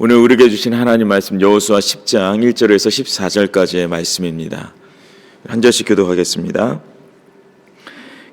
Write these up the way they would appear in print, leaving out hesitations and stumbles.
오늘 우리에게 주신 하나님 말씀 여호수아 10장 1절에서 14절까지의 말씀입니다. 한 절씩 교독하겠습니다.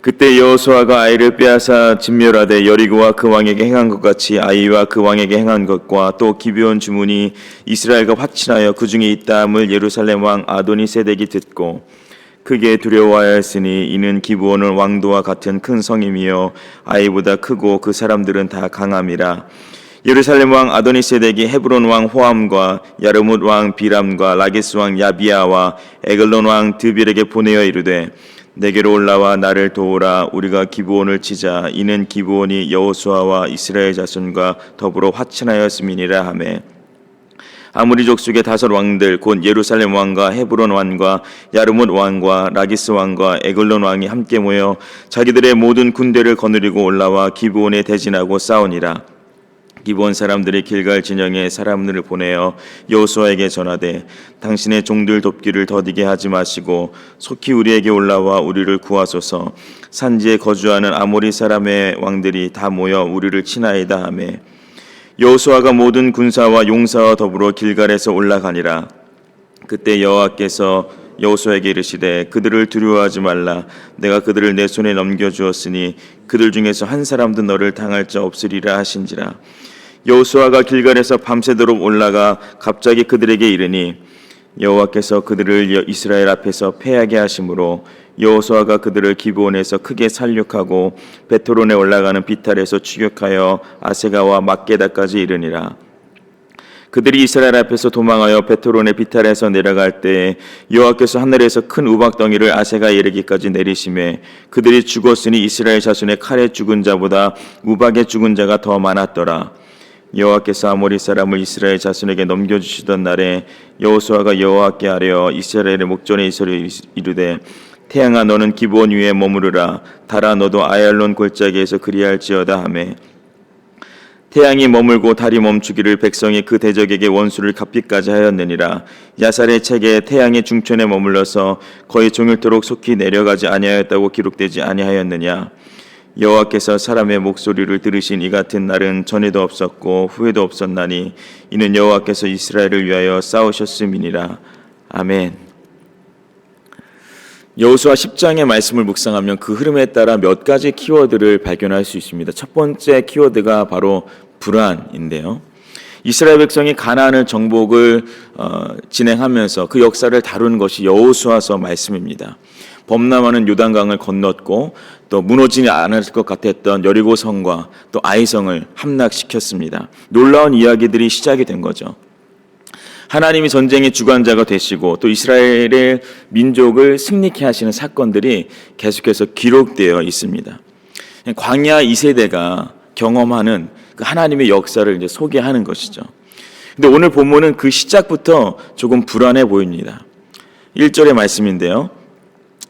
그때 여호수아가 아이를 빼앗아 진멸하되 여리고와 그 왕에게 행한 것 같이 아이와 그 왕에게 행한 것과 또 기브온 주문이 이스라엘과 화친하여 그 중에 있다함을 예루살렘 왕 아도니세덱이 듣고 크게 두려워하였으니 이는 기브온은 왕도와 같은 큰 성임이요 아이보다 크고 그 사람들은 다 강함이라. 예루살렘 왕 아도니세덱이 헤브론 왕 호함과 야르뭇 왕 비람과 라게스 왕 야비아와 에글론 왕 드빌에게 보내어 이르되 내게로 올라와 나를 도우라. 우리가 기브온을 치자. 이는 기브온이 여호수아와 이스라엘 자손과 더불어 화친하였음이니라 하매 아무리 족속의 다섯 왕들 곧 예루살렘 왕과 헤브론 왕과 야르뭇 왕과 라기스 왕과 에글론 왕이 함께 모여 자기들의 모든 군대를 거느리고 올라와 기브온에 대진하고 싸우니라. 기브온 사람들이 길갈 진영에 사람들을 보내어 여호수아에게 전하되 당신의 종들 돕기를 더디게 하지 마시고 속히 우리에게 올라와 우리를 구하소서. 산지에 거주하는 아모리 사람의 왕들이 다 모여 우리를 치나이다 하매 여호수아가 모든 군사와 용사와 더불어 길갈에서 올라가니라. 그때 여호와께서 여호수아에게 이르시되 그들을 두려워하지 말라. 내가 그들을 내 손에 넘겨주었으니 그들 중에서 한 사람도 너를 당할 자 없으리라 하신지라. 여호수아가 길갈에서 밤새도록 올라가 갑자기 그들에게 이르니 여호와께서 그들을 이스라엘 앞에서 패하게 하심으로 여호수아가 그들을 기브온에서 크게 살육하고 베토론에 올라가는 비탈에서 추격하여 아세가와 막게다까지 이르니라. 그들이 이스라엘 앞에서 도망하여 베토론의 비탈에서 내려갈 때에 여호와께서 하늘에서 큰 우박덩이를 아세가에 이르기까지 내리시매 그들이 죽었으니 이스라엘 자손의 칼에 죽은 자보다 우박에 죽은 자가 더 많았더라. 여호와께서 아모리 사람을 이스라엘 자손에게 넘겨주시던 날에 여호수아가 여호와께 아뢰어 이스라엘의 목전에 이르되 태양아 너는 기브온 위에 머무르라. 달아 너도 아얄론 골짜기에서 그리할지어다 하매 태양이 머물고 달이 멈추기를 백성이 그 대적에게 원수를 갚기까지 하였느니라. 야살의 책에 태양의 중천에 머물러서 거의 종일토록 속히 내려가지 아니하였다고 기록되지 아니하였느냐. 여호와께서 사람의 목소리를 들으신 이 같은 날은 전에도 없었고 후에도 없었나니 이는 여호와께서 이스라엘을 위하여 싸우셨음이니라. 아멘. 여호수아 10장의 말씀을 묵상하면 그 흐름에 따라 몇 가지 키워드를 발견할 수 있습니다. 첫 번째 키워드가 바로 불안인데요. 이스라엘 백성이 가나안을 정복을 진행하면서 그 역사를 다룬 것이 여호수아서 말씀입니다. 범람하는 요단강을 건넜고 또 무너지지 않을 것 같았던 여리고 성과 또 아이성을 함락시켰습니다. 놀라운 이야기들이 시작이 된 거죠. 하나님이 전쟁의 주관자가 되시고 또 이스라엘의 민족을 승리케 하시는 사건들이 계속해서 기록되어 있습니다. 광야 2세대가 경험하는 그 하나님의 역사를 이제 소개하는 것이죠. 근데 오늘 본문은 그 시작부터 조금 불안해 보입니다. 1절의 말씀인데요.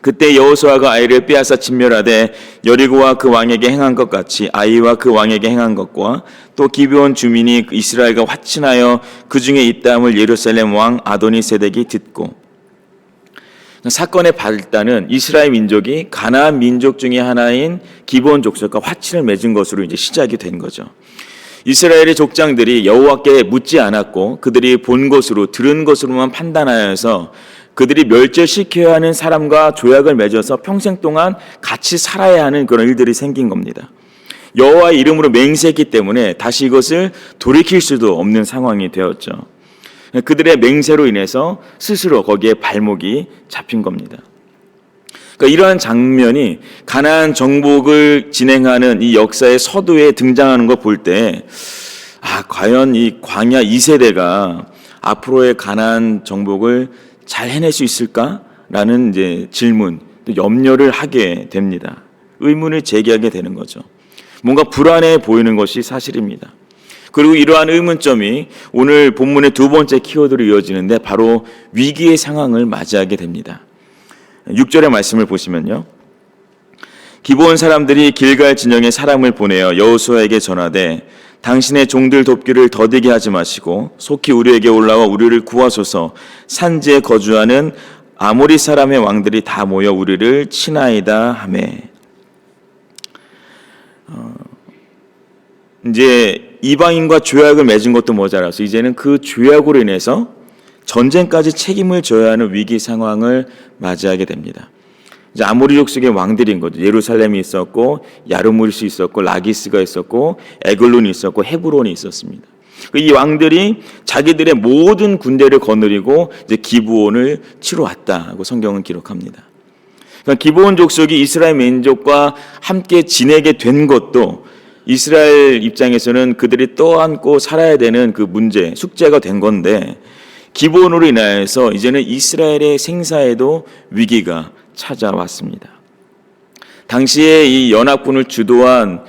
그때 여호수아가 아이를 빼앗아 진멸하되 여리고와 그 왕에게 행한 것 같이 아이와 그 왕에게 행한 것과 또 기브온 주민이 이스라엘과 화친하여 그 중에 있다함을 예루살렘 왕 아도니세덱이 듣고. 사건의 발단은 이스라엘 민족이 가나안 민족 중에 하나인 기브온 족속과 화친을 맺은 것으로 이제 시작이 된 거죠. 이스라엘의 족장들이 여호와께 묻지 않았고 그들이 본 것으로 들은 것으로만 판단하여서 그들이 멸절시켜야 하는 사람과 조약을 맺어서 평생 동안 같이 살아야 하는 그런 일들이 생긴 겁니다. 여호와의 이름으로 맹세했기 때문에 다시 이것을 돌이킬 수도 없는 상황이 되었죠. 그들의 맹세로 인해서 스스로 거기에 발목이 잡힌 겁니다. 그러니까 이러한 장면이 가나안 정복을 진행하는 이 역사의 서두에 등장하는 걸 볼 때 과연 이 광야 2세대가 앞으로의 가나안 정복을 잘 해낼 수 있을까라는 이제 질문, 또 염려를 하게 됩니다. 의문을 제기하게 되는 거죠. 뭔가 불안해 보이는 것이 사실입니다. 그리고 이러한 의문점이 오늘 본문의 두 번째 키워드로 이어지는데 바로 위기의 상황을 맞이하게 됩니다. 6절의 말씀을 보시면요. 기브온 사람들이 길갈 진영에 사람을 보내어 여호수아에게 전하되 당신의 종들 돕기를 더디게 하지 마시고 속히 우리에게 올라와 우리를 구하소서. 산지에 거주하는 아모리 사람의 왕들이 다 모여 우리를 치나이다 하매 이제 이방인과 조약을 맺은 것도 모자라서 이제는 그 조약으로 인해서 전쟁까지 책임을 져야 하는 위기 상황을 맞이하게 됩니다. 이제 아모리 족속의 왕들인 거죠. 예루살렘이 있었고 야르무르시 있었고 라기스가 있었고 에글론이 있었고 헤브론이 있었습니다. 이 왕들이 자기들의 모든 군대를 거느리고 이제 기브온을 치러 왔다고 성경은 기록합니다. 그러니까 기브온 족속이 이스라엘 민족과 함께 지내게 된 것도 이스라엘 입장에서는 그들이 떠안고 살아야 되는 그 문제, 숙제가 된 건데 기브온으로 인하여서 이제는 이스라엘의 생사에도 위기가 찾아왔습니다. 당시에 이 연합군을 주도한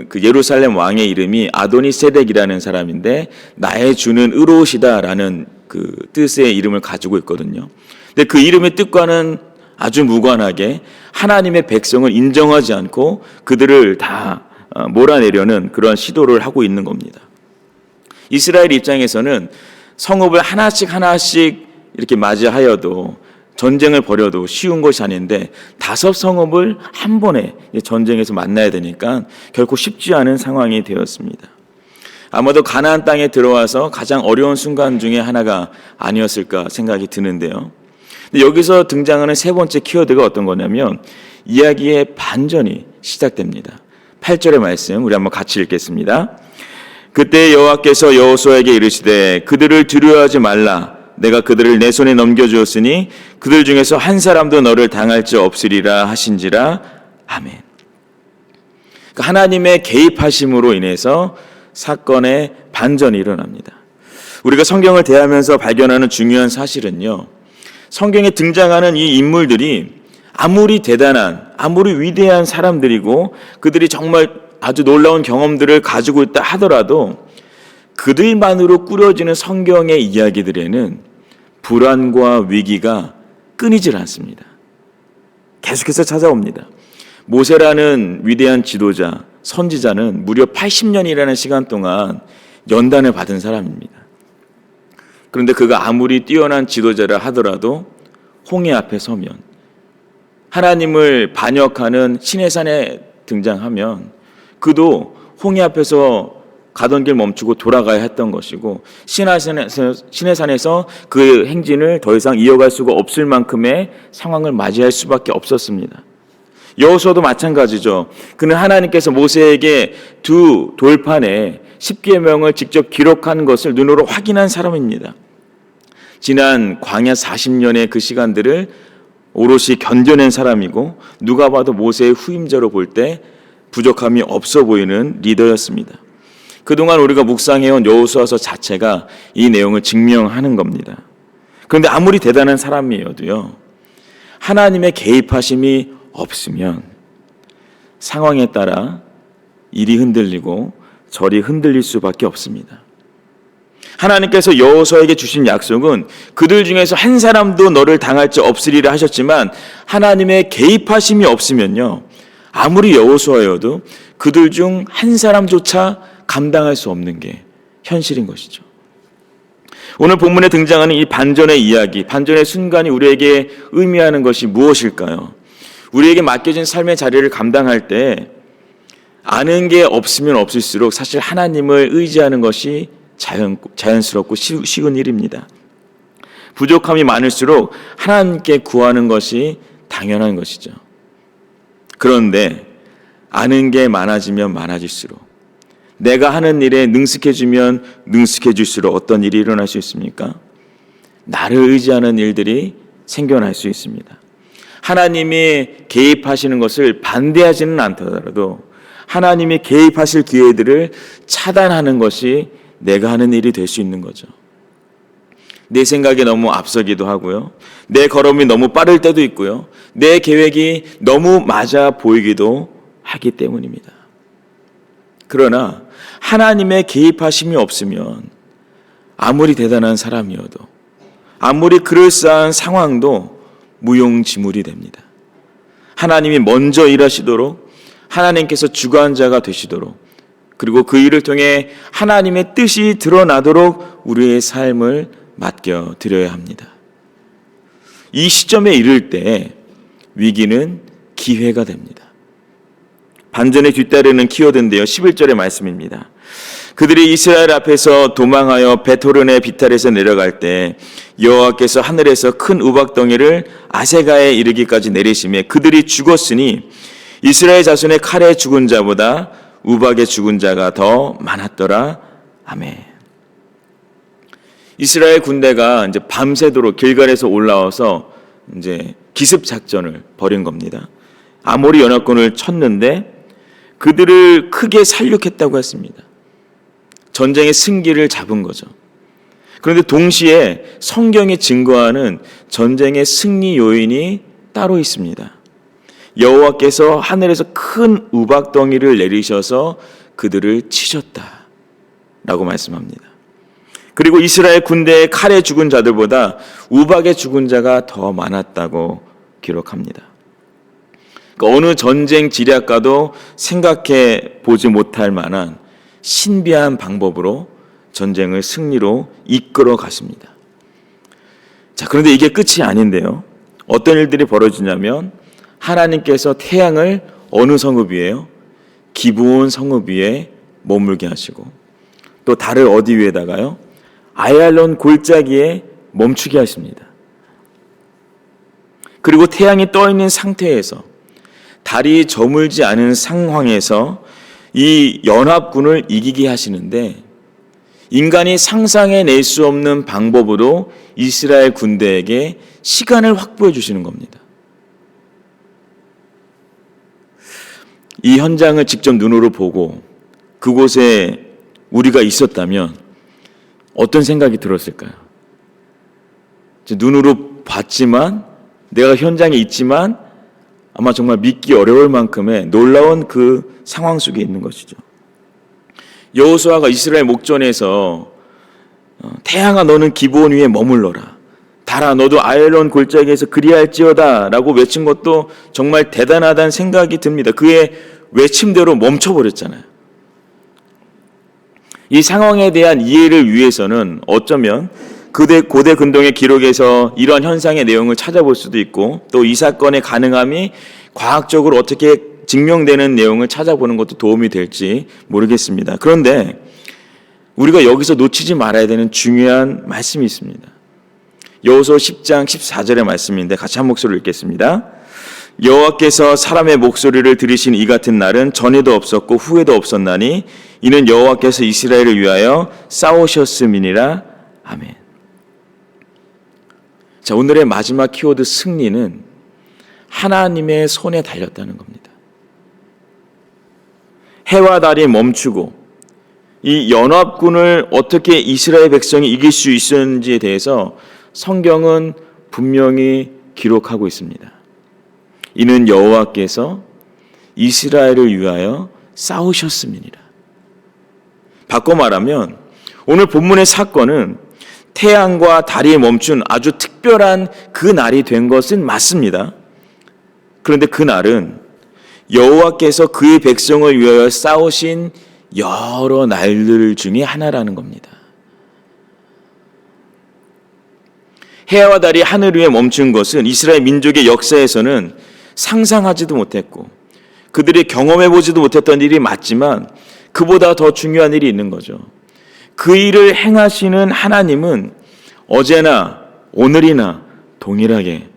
그 예루살렘 왕의 이름이 아도니세덱이라는 사람인데 나의 주는 의로우시다라는 그 뜻의 이름을 가지고 있거든요. 근데 그 이름의 뜻과는 아주 무관하게 하나님의 백성을 인정하지 않고 그들을 다 몰아내려는 그런 시도를 하고 있는 겁니다. 이스라엘 입장에서는 성읍을 하나씩 이렇게 맞이하여도 전쟁을 벌여도 쉬운 것이 아닌데 5 성읍을 한 번에 전쟁에서 만나야 되니까 결코 쉽지 않은 상황이 되었습니다. 아마도 가나안 땅에 들어와서 가장 어려운 순간 중에 하나가 아니었을까 생각이 드는데요. 근데 여기서 등장하는 세 번째 키워드가 어떤 거냐면 이야기의 반전이 시작됩니다. 8절의 말씀 우리 한번 같이 읽겠습니다. 그때 여호와께서 여호수아에게 이르시되 그들을 두려워하지 말라. 내가 그들을 내 손에 넘겨주었으니 그들 중에서 한 사람도 너를 당할 자 없으리라 하신지라. 아멘. 그러니까 하나님의 개입하심으로 인해서 사건의 반전이 일어납니다. 우리가 성경을 대하면서 발견하는 중요한 사실은요, 성경에 등장하는 이 인물들이 아무리 대단한, 아무리 위대한 사람들이고 그들이 정말 아주 놀라운 경험들을 가지고 있다 하더라도 그들만으로 꾸려지는 성경의 이야기들에는 불안과 위기가 끊이질 않습니다. 계속해서 찾아옵니다. 모세라는 위대한 지도자, 선지자는 무려 80년이라는 시간 동안 연단을 받은 사람입니다. 그런데 그가 아무리 뛰어난 지도자라 하더라도 홍해 앞에 서면, 하나님을 반역하는 시내산에 등장하면 그도 홍해 앞에서 가던 길 멈추고 돌아가야 했던 것이고 시내산에서 그 행진을 더 이상 이어갈 수가 없을 만큼의 상황을 맞이할 수밖에 없었습니다. 여호수아도 마찬가지죠. 그는 하나님께서 모세에게 2 돌판에 10계명을 직접 기록한 것을 눈으로 확인한 사람입니다. 지난 광야 40년의 그 시간들을 오롯이 견뎌낸 사람이고 누가 봐도 모세의 후임자로 볼 때 부족함이 없어 보이는 리더였습니다. 그동안 우리가 묵상해온 여호수아서 자체가 이 내용을 증명하는 겁니다. 그런데 아무리 대단한 사람이어도요, 하나님의 개입하심이 없으면 상황에 따라 이리 흔들리고 저리 흔들릴 수밖에 없습니다. 하나님께서 여호수아에게 주신 약속은 그들 중에서 한 사람도 너를 당할 자 없으리라 하셨지만 하나님의 개입하심이 없으면요, 아무리 여호수아여도 그들 중 한 사람조차 감당할 수 없는 게 현실인 것이죠. 오늘 본문에 등장하는 이 반전의 이야기, 반전의 순간이 우리에게 의미하는 것이 무엇일까요? 우리에게 맡겨진 삶의 자리를 감당할 때 아는 게 없으면 없을수록 사실 하나님을 의지하는 것이 자연스럽고 쉬운 일입니다. 부족함이 많을수록 하나님께 구하는 것이 당연한 것이죠. 그런데 아는 게 많아지면 많아질수록, 내가 하는 일에 능숙해지면 능숙해질수록 어떤 일이 일어날 수 있습니까? 나를 의지하는 일들이 생겨날 수 있습니다. 하나님이 개입하시는 것을 반대하지는 않더라도 하나님이 개입하실 기회들을 차단하는 것이 내가 하는 일이 될 수 있는 거죠. 내 생각이 너무 앞서기도 하고요, 내 걸음이 너무 빠를 때도 있고요, 내 계획이 너무 맞아 보이기도 하기 때문입니다. 그러나 하나님의 개입하심이 없으면 아무리 대단한 사람이어도, 아무리 그럴싸한 상황도 무용지물이 됩니다. 하나님이 먼저 일하시도록, 하나님께서 주관자가 되시도록, 그리고 그 일을 통해 하나님의 뜻이 드러나도록 우리의 삶을 맡겨드려야 합니다. 이 시점에 이를 때 위기는 기회가 됩니다. 반전에 뒤따르는 키워드인데요. 11절의 말씀입니다. 그들이 이스라엘 앞에서 도망하여 베토른의 비탈에서 내려갈 때 여호와께서 하늘에서 큰 우박덩이를 아세가에 이르기까지 내리시매 그들이 죽었으니 이스라엘 자손의 칼에 죽은 자보다 우박에 죽은 자가 더 많았더라. 아멘. 이스라엘 군대가 이제 밤새도록 길갈에서 올라와서 이제 기습 작전을 벌인 겁니다. 아모리 연합군을 쳤는데 그들을 크게 살육했다고 했습니다. 전쟁의 승기를 잡은 거죠. 그런데 동시에 성경이 증거하는 전쟁의 승리 요인이 따로 있습니다. 여호와께서 하늘에서 큰 우박덩이를 내리셔서 그들을 치셨다라고 말씀합니다. 그리고 이스라엘 군대의 칼에 죽은 자들보다 우박에 죽은 자가 더 많았다고 기록합니다. 그러니까 어느 전쟁 지략가도 생각해 보지 못할 만한 신비한 방법으로 전쟁을 승리로 이끌어 갔습니다. 자, 그런데 이게 끝이 아닌데요. 어떤 일들이 벌어지냐면 하나님께서 태양을 어느 성읍 위에요? 기브온 성읍 위에 머물게 하시고 또 달을 어디 위에다가요? 아얄론 골짜기에 멈추게 하십니다. 그리고 태양이 떠 있는 상태에서 달이 저물지 않은 상황에서 이 연합군을 이기게 하시는데 인간이 상상해낼 수 없는 방법으로 이스라엘 군대에게 시간을 확보해 주시는 겁니다. 이 현장을 직접 눈으로 보고 그곳에 우리가 있었다면 어떤 생각이 들었을까요? 눈으로 봤지만 내가 현장에 있지만 아마 정말 믿기 어려울 만큼의 놀라운 그 상황 속에 있는 것이죠. 여호수아가 이스라엘 목전에서 태양아 너는 기브온 위에 머물러라. 달아 너도 아얄론 골짜기에서 그리할지어다 라고 외친 것도 정말 대단하다는 생각이 듭니다. 그의 외침대로 멈춰버렸잖아요. 이 상황에 대한 이해를 위해서는 어쩌면 고대 근동의 기록에서 이러한 현상의 내용을 찾아볼 수도 있고 또 이 사건의 가능함이 과학적으로 어떻게 증명되는 내용을 찾아보는 것도 도움이 될지 모르겠습니다. 그런데 우리가 여기서 놓치지 말아야 되는 중요한 말씀이 있습니다. 여호수아 10장 14절의 말씀인데 같이 한 목소리로 읽겠습니다. 여호와께서 사람의 목소리를 들으신 이 같은 날은 전에도 없었고 후에도 없었나니 이는 여호와께서 이스라엘을 위하여 싸우셨음이니라. 아멘. 자, 오늘의 마지막 키워드 승리는 하나님의 손에 달렸다는 겁니다. 해와 달이 멈추고 이 연합군을 어떻게 이스라엘 백성이 이길 수 있었는지에 대해서 성경은 분명히 기록하고 있습니다. 이는 여호와께서 이스라엘을 위하여 싸우셨음이니라. 바꿔 말하면 오늘 본문의 사건은 태양과 달이 멈춘 아주 특별한 그 날이 된 것은 맞습니다. 그런데 그 날은 여호와께서 그의 백성을 위하여 싸우신 여러 날들 중에 하나라는 겁니다. 해와 달이 하늘 위에 멈춘 것은 이스라엘 민족의 역사에서는 상상하지도 못했고 그들이 경험해보지도 못했던 일이 맞지만 그보다 더 중요한 일이 있는 거죠. 그 일을 행하시는 하나님은 어제나 오늘이나 동일하게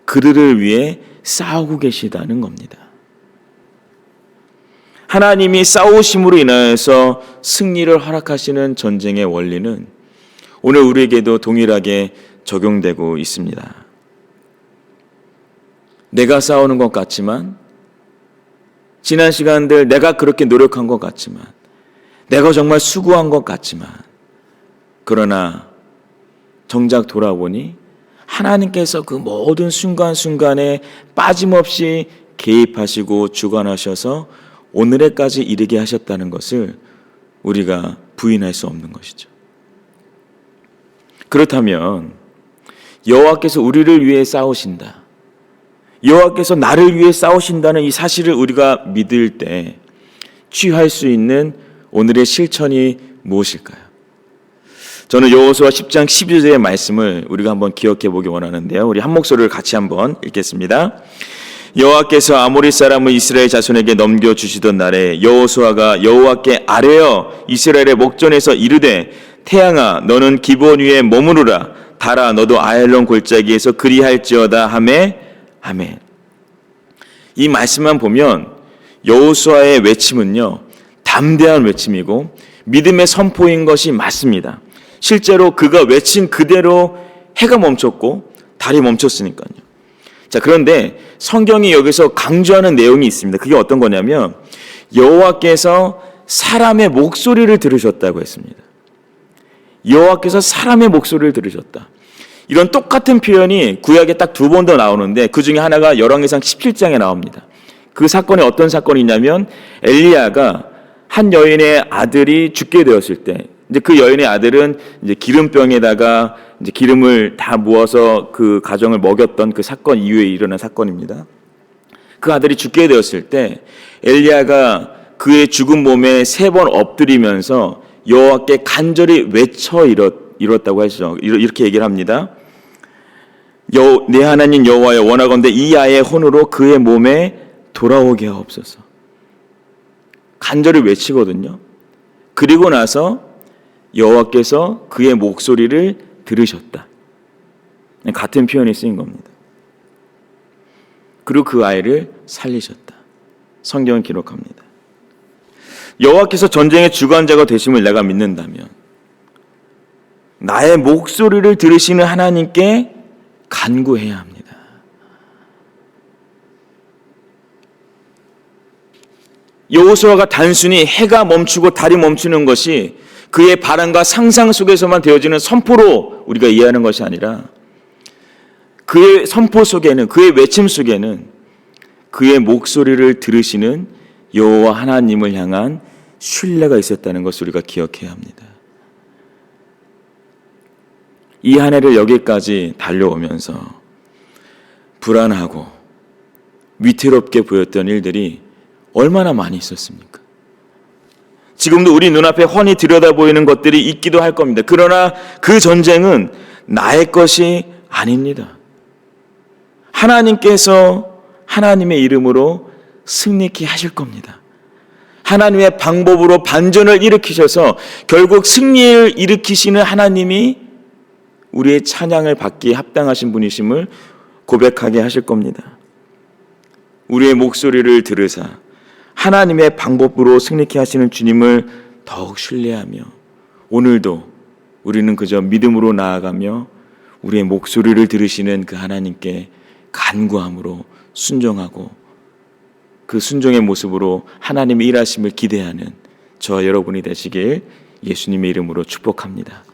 그들을 위해 싸우고 계시다는 겁니다. 하나님이 싸우심으로 인하여서 승리를 허락하시는 전쟁의 원리는 오늘 우리에게도 동일하게 적용되고 있습니다. 내가 싸우는 것 같지만 지난 시간들 내가 그렇게 노력한 것 같지만 내가 정말 수고한 것 같지만 그러나 정작 돌아보니 하나님께서 그 모든 순간순간에 빠짐없이 개입하시고 주관하셔서 오늘에까지 이르게 하셨다는 것을 우리가 부인할 수 없는 것이죠. 그렇다면 여호와께서 우리를 위해 싸우신다. 여호와께서 나를 위해 싸우신다는 이 사실을 우리가 믿을 때 취할 수 있는 오늘의 실천이 무엇일까요? 저는 여호수아 10장 12절의 말씀을 우리가 한번 기억해 보기 원하는데요. 우리 한 목소리를 같이 한번 읽겠습니다. 여호와께서 아모리 사람을 이스라엘 자손에게 넘겨주시던 날에 여호수아가 여호와께 아뢰어 이스라엘의 목전에서 이르되 태양아 너는 기브온 위에 머무르라 달아 너도 아얄론 골짜기에서 그리할지어다 하매 아멘. 이 말씀만 보면 여호수아의 외침은요 담대한 외침이고 믿음의 선포인 것이 맞습니다. 실제로 그가 외친 그대로 해가 멈췄고 달이 멈췄으니까요. 자, 그런데 성경이 여기서 강조하는 내용이 있습니다. 그게 어떤 거냐면 여호와께서 사람의 목소리를 들으셨다고 했습니다. 여호와께서 사람의 목소리를 들으셨다. 이런 똑같은 표현이 구약에 딱 2번 더 나오는데 그 중에 하나가 열왕기상 17장에 나옵니다. 그 사건이 어떤 사건이냐면 엘리야가 한 여인의 아들이 죽게 되었을 때 이제 그 여인의 아들은 이제 기름병에다가 이제 기름을 다 부어서 그 가정을 먹였던 그 사건 이후에 일어난 사건입니다. 그 아들이 죽게 되었을 때 엘리야가 그의 죽은 몸에 3번 엎드리면서 여호와께 간절히 외쳐 이뤘다고 하시죠. 이렇게 얘기를 합니다. 내 하나님 여호와여 원하건대 이 아이의 혼으로 그의 몸에 돌아오게 하옵소서. 간절히 외치거든요. 그리고 나서 여호와께서 그의 목소리를 들으셨다. 같은 표현이 쓰인 겁니다. 그리고 그 아이를 살리셨다. 성경은 기록합니다. 여호와께서 전쟁의 주관자가 되심을 내가 믿는다면 나의 목소리를 들으시는 하나님께 간구해야 합니다. 여호수아가 단순히 해가 멈추고 달이 멈추는 것이 그의 바람과 상상 속에서만 되어지는 선포로 우리가 이해하는 것이 아니라 그의 선포 속에는, 그의 외침 속에는 그의 목소리를 들으시는 여호와 하나님을 향한 신뢰가 있었다는 것을 우리가 기억해야 합니다. 이 한 해를 여기까지 달려오면서 불안하고 위태롭게 보였던 일들이 얼마나 많이 있었습니까? 지금도 우리 눈앞에 훤히 들여다보이는 것들이 있기도 할 겁니다. 그러나 그 전쟁은 나의 것이 아닙니다. 하나님께서 하나님의 이름으로 승리케 하실 겁니다. 하나님의 방법으로 반전을 일으키셔서 결국 승리를 일으키시는 하나님이 우리의 찬양을 받기에 합당하신 분이심을 고백하게 하실 겁니다. 우리의 목소리를 들으사 하나님의 방법으로 승리케 하시는 주님을 더욱 신뢰하며 오늘도 우리는 그저 믿음으로 나아가며 우리의 목소리를 들으시는 그 하나님께 간구함으로 순종하고 그 순종의 모습으로 하나님의 일하심을 기대하는 저와 여러분이 되시길 예수님의 이름으로 축복합니다.